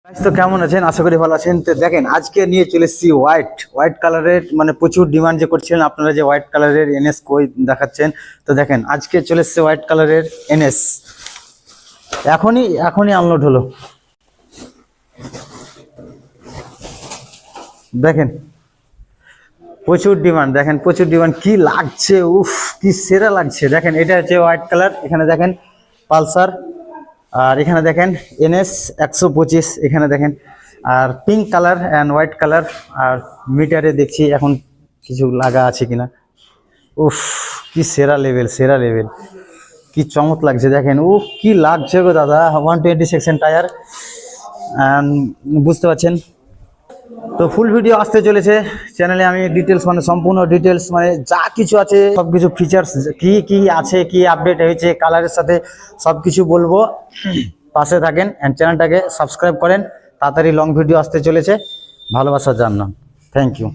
তো কেমন আছেন? আশা করি ভালো আছেন। তো দেখেন আজকে নিয়ে চলে এসেছি হোয়াইট কালারের, মানে প্রচুর ডিমান্ড যে করছিলেন আপনারা যে হোয়াইট কালারের এনএস কই দেখাচ্ছেন। তো দেখেন আজকে চলে এসেছে হোয়াইট কালারের এনএস, এখনই আনলোড হলো। দেখেন প্রচুর ডিমান্ড, দেখেন প্রচুর ডিমান্ড, কি লাগছে, উফ কি সেরা লাগছে। দেখেন এটা হচ্ছে হোয়াইট কালার, এখানে দেখেন পালসার, আর এখানে দেখেন এনএস 125, এখানে দেখেন আর pink colour and white colour. আর মিটারে দেখছি এখন কিছু লাগা আছে কিনা। উফ কি সেরা লেভেল, সেরা লেভেল, কি চমৎ লাগছে। দেখেন উফ কি লাগছে গো দাদা, 120 সেকশন টায়ার, বুঝতে পারছেন। তো ফুল ভিডিও আসতে চলেছে চ্যানেলে, আমি ডিটেলস মানে সম্পূর্ণ ডিটেলস মানে যা কিছু আছে সব কিছু ফিচার্স কি কি আছে, কি আপডেট হয়েছে কালারের সাথে সব কিছু বলবো। পাশে থাকেন অ্যান্ড চ্যানেলটাকে সাবস্ক্রাইব করেন, তাড়াতাড়ি লং ভিডিও আসতে চলেছে। ভালোবাসা জানান, থ্যাংক ইউ।